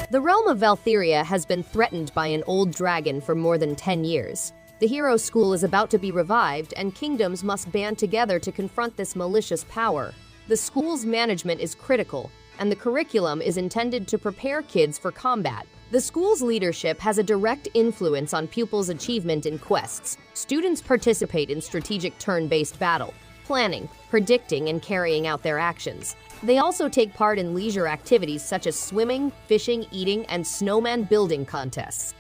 The realm of Valthiria has been threatened by an old dragon for more than 10 years. The hero school is about to be revived, and kingdoms must band together to confront this malicious power. The school's management is critical, and the curriculum is intended to prepare kids for combat. The school's leadership has a direct influence on pupils' achievement in quests. Students participate in strategic turn-based battle, planning, predicting, and carrying out their actions. They also take part in leisure activities such as swimming, fishing, eating, and snowman building contests.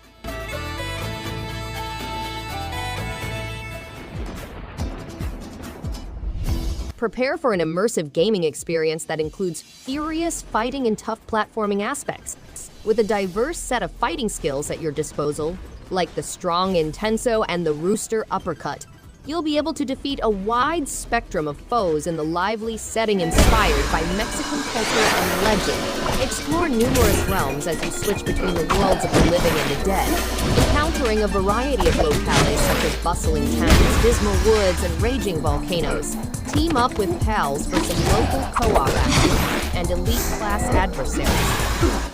Prepare for an immersive gaming experience that includes furious fighting and tough platforming aspects. With a diverse set of fighting skills at your disposal, like the strong Intenso and the Rooster Uppercut, you'll be able to defeat a wide spectrum of foes in the lively setting inspired by Mexican culture and legend. Explore numerous realms as you switch between the worlds of the living and the dead, encountering a variety of locales such as bustling towns, dismal woods, and raging volcanoes. Team up with pals for some local co-op action and elite-class adversaries.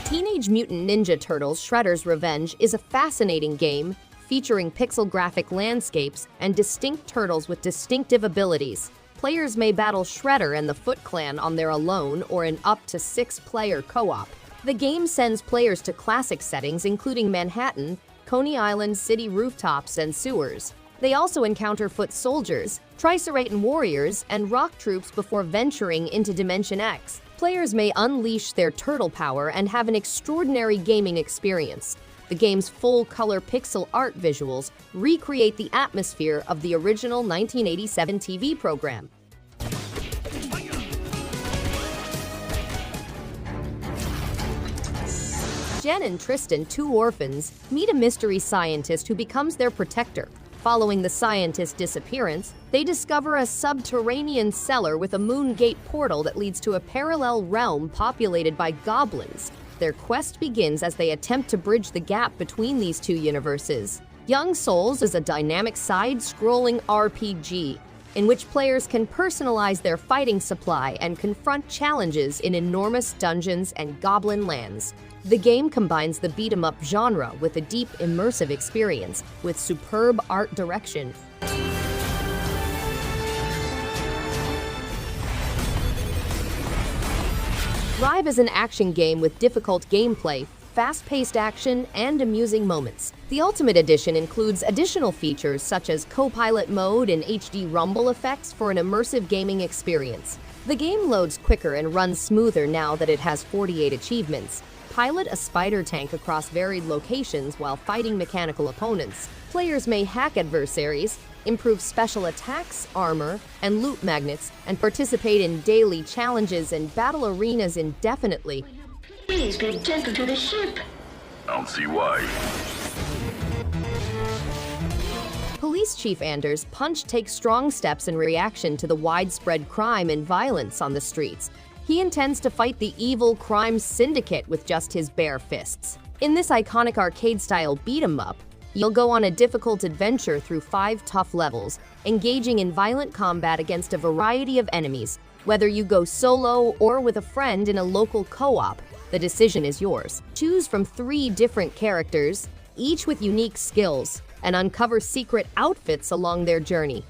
Teenage Mutant Ninja Turtles Shredder's Revenge is a fascinating game featuring pixel graphic landscapes and distinct turtles with distinctive abilities. Players may battle Shredder and the Foot Clan on their alone or in up to 6-player co-op. The game sends players to classic settings including Manhattan, Coney Island city rooftops, and sewers. They also encounter foot soldiers, Triceratan warriors, and rock troops before venturing into Dimension X. Players may unleash their turtle power and have an extraordinary gaming experience. The game's full-color pixel art visuals recreate the atmosphere of the original 1987 TV program. Jen and Tristan, two orphans, meet a mystery scientist who becomes their protector. Following the scientist's disappearance, they discover a subterranean cellar with a moon gate portal that leads to a parallel realm populated by goblins. Their quest begins as they attempt to bridge the gap between these two universes. Young Souls is a dynamic side-scrolling RPG in which players can personalize their fighting supply and confront challenges in enormous dungeons and goblin lands. The game combines the beat-em-up genre with a deep, immersive experience with superb art direction. RIVE is an action game with difficult gameplay, fast-paced action, and amusing moments. The Ultimate Edition includes additional features such as co-pilot mode and HD rumble effects for an immersive gaming experience. The game loads quicker and runs smoother now that it has 48 achievements. Pilot a spider tank across varied locations while fighting mechanical opponents. Players may hack adversaries, improve special attacks, armor, and loot magnets, and participate in daily challenges and battle arenas indefinitely. Please be gentle to the ship. I don't see why. Police Chief Anders Punch takes strong steps in reaction to the widespread crime and violence on the streets. He intends to fight the evil crime syndicate with just his bare fists. In this iconic arcade-style beat-em-up, you'll go on a difficult adventure through 5 tough levels, engaging in violent combat against a variety of enemies. Whether you go solo or with a friend in a local co-op, the decision is yours. Choose from 3 different characters, each with unique skills, and uncover secret outfits along their journey.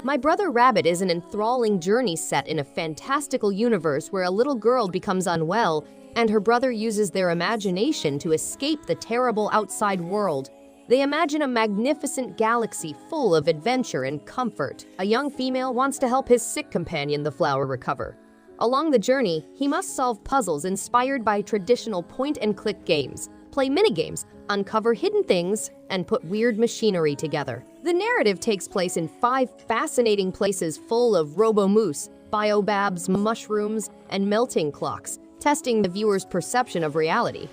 My Brother Rabbit is an enthralling journey set in a fantastical universe where a little girl becomes unwell and her brother uses their imagination to escape the terrible outside world. They imagine a magnificent galaxy full of adventure and comfort. A young female wants to help his sick companion, the flower, recover. Along the journey, he must solve puzzles inspired by traditional point-and-click games, play minigames, uncover hidden things, and put weird machinery together. The narrative takes place in 5 fascinating places full of robo-moose, biobabs, mushrooms, and melting clocks, testing the viewer's perception of reality.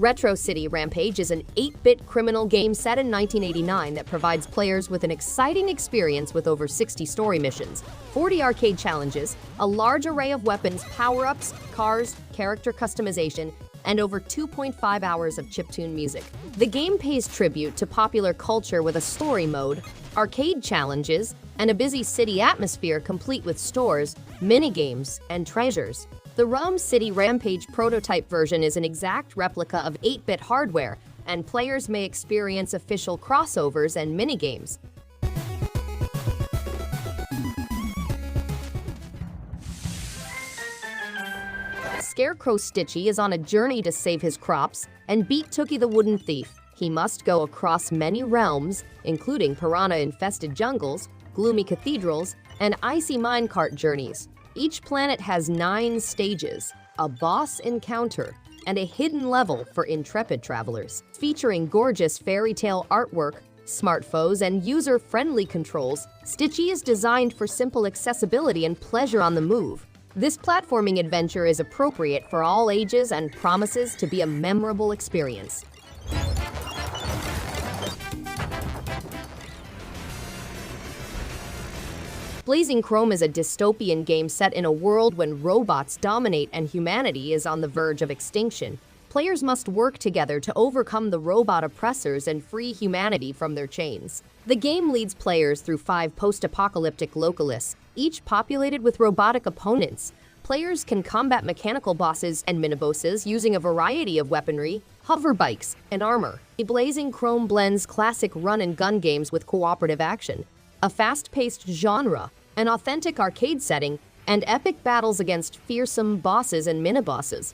Retro City Rampage is an 8-bit criminal game set in 1989 that provides players with an exciting experience with over 60 story missions, 40 arcade challenges, a large array of weapons, power-ups, cars, character customization, and over 2.5 hours of chiptune music. The game pays tribute to popular culture with a story mode, arcade challenges, and a busy city atmosphere complete with stores, minigames, and treasures. The ROM City Rampage prototype version is an exact replica of 8-bit hardware, and players may experience official crossovers and minigames. Scarecrow Stitchy is on a journey to save his crops and beat Tooki the Wooden Thief. He must go across many realms, including piranha-infested jungles, gloomy cathedrals, and icy minecart journeys. Each planet has 9 stages, a boss encounter, and a hidden level for intrepid travelers. Featuring gorgeous fairy tale artwork, smart foes, and user-friendly controls, Stitchy is designed for simple accessibility and pleasure on the move. This platforming adventure is appropriate for all ages and promises to be a memorable experience. Blazing Chrome is a dystopian game set in a world when robots dominate and humanity is on the verge of extinction. Players must work together to overcome the robot oppressors and free humanity from their chains. The game leads players through 5 post-apocalyptic localists, each populated with robotic opponents. Players can combat mechanical bosses and minibosses using a variety of weaponry, hover bikes, and armor. Blazing Chrome blends classic run-and-gun games with cooperative action, a fast-paced genre, an authentic arcade setting, and epic battles against fearsome bosses and minibosses.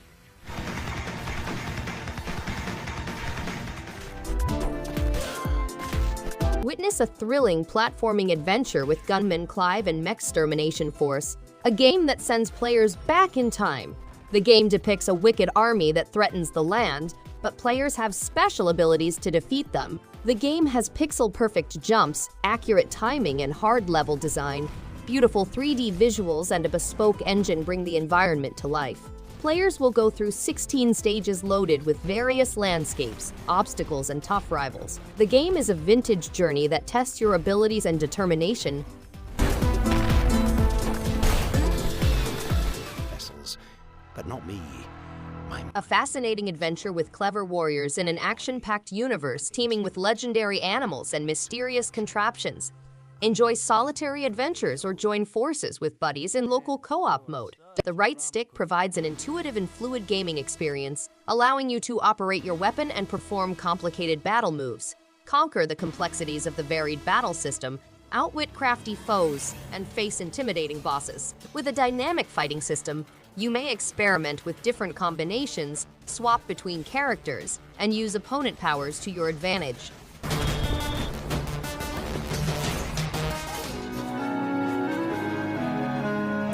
Witness a thrilling platforming adventure with Gunman Clive and Mechstermination Force, a game that sends players back in time. The game depicts a wicked army that threatens the land, but players have special abilities to defeat them. The game has pixel-perfect jumps, accurate timing, and hard-level design. Beautiful 3D visuals and a bespoke engine bring the environment to life. Players will go through 16 stages loaded with various landscapes, obstacles, and tough rivals. The game is a vintage journey that tests your abilities and determination. Vessels, but not me. A fascinating adventure with clever warriors in an action-packed universe teeming with legendary animals and mysterious contraptions. Enjoy solitary adventures or join forces with buddies in local co-op mode. The right stick provides an intuitive and fluid gaming experience, allowing you to operate your weapon and perform complicated battle moves. Conquer the complexities of the varied battle system, outwit crafty foes, and face intimidating bosses. With a dynamic fighting system, you may experiment with different combinations, swap between characters, and use opponent powers to your advantage.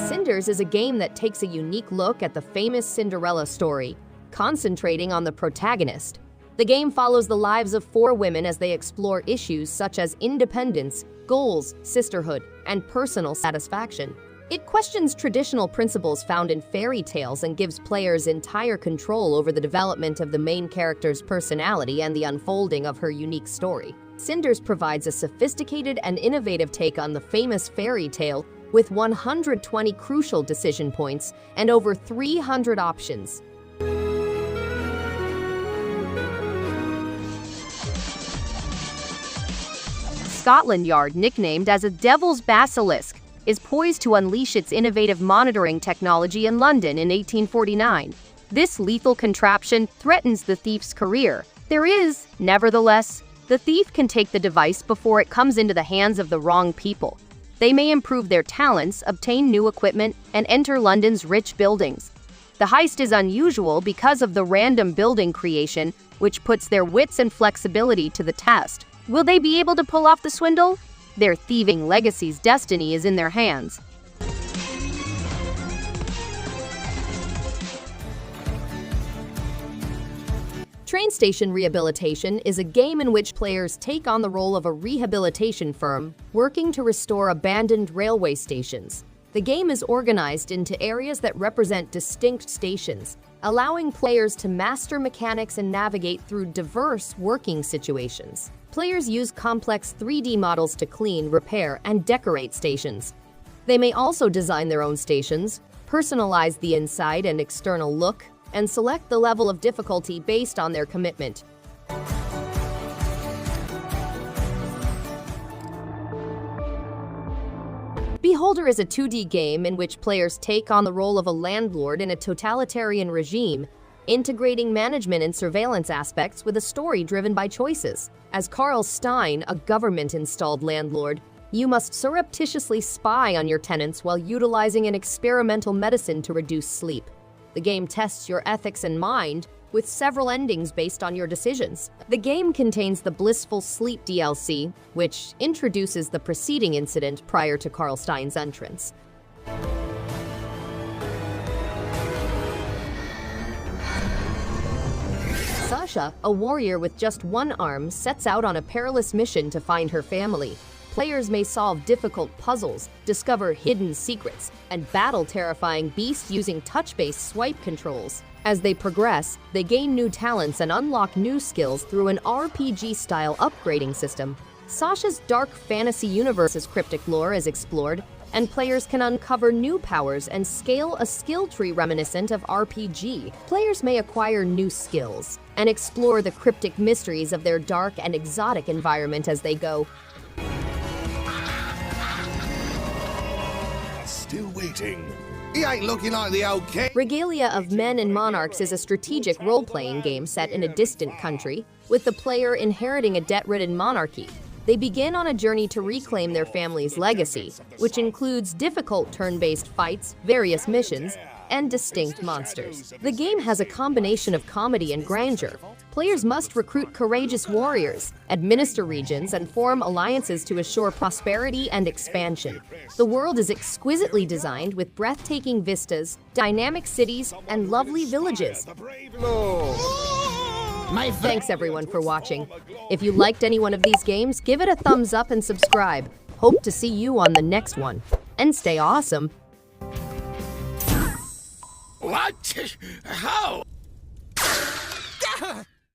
Cinders is a game that takes a unique look at the famous Cinderella story, concentrating on the protagonist. The game follows the lives of 4 women as they explore issues such as independence, goals, sisterhood, and personal satisfaction. It questions traditional principles found in fairy tales and gives players entire control over the development of the main character's personality and the unfolding of her unique story. Cinders provides a sophisticated and innovative take on the famous fairy tale with 120 crucial decision points and over 300 options. Scotland Yard, nicknamed as a Devil's Basilisk, is poised to unleash its innovative monitoring technology in London in 1849. This lethal contraption threatens the thief's career. There is, nevertheless, the thief can take the device before it comes into the hands of the wrong people. They may improve their talents, obtain new equipment, and enter London's rich buildings. The heist is unusual because of the random building creation, which puts their wits and flexibility to the test. Will they be able to pull off the swindle? Their thieving legacy's destiny is in their hands. Train Station Rehabilitation is a game in which players take on the role of a rehabilitation firm working to restore abandoned railway stations. The game is organized into areas that represent distinct stations, allowing players to master mechanics and navigate through diverse working situations. Players use complex 3D models to clean, repair, and decorate stations. They may also design their own stations, personalize the inside and external look, and select the level of difficulty based on their commitment. Beholder is a 2D game in which players take on the role of a landlord in a totalitarian regime, integrating management and surveillance aspects with a story driven by choices. As Karl Stein, a government-installed landlord, you must surreptitiously spy on your tenants while utilizing an experimental medicine to reduce sleep. The game tests your ethics and mind, with several endings based on your decisions. The game contains the Blissful Sleep DLC, which introduces the preceding incident prior to Karl Stein's entrance. Sasha, a warrior with just one arm, sets out on a perilous mission to find her family. Players may solve difficult puzzles, discover hidden secrets, and battle terrifying beasts using touch-based swipe controls. As they progress, they gain new talents and unlock new skills through an RPG-style upgrading system. Sasha's dark fantasy universe's cryptic lore is explored, and players can uncover new powers and scale a skill tree reminiscent of RPG. Players may acquire new skills and explore the cryptic mysteries of their dark and exotic environment as they go. Still waiting. He ain't looking like the old king. Regalia of Men and Monarchs is a strategic role-playing game set in a distant country, with the player inheriting a debt-ridden monarchy. They begin on a journey to reclaim their family's legacy, which includes difficult turn-based fights, various missions, and distinct monsters. The game has a combination of comedy and grandeur. Players must recruit courageous warriors, administer regions, and form alliances to assure prosperity and expansion. The world is exquisitely designed with breathtaking vistas, dynamic cities, and lovely villages. Thanks everyone for watching. If you liked any one of these games, give it a thumbs up and subscribe. Hope to see you on the next one. And stay awesome. What? How?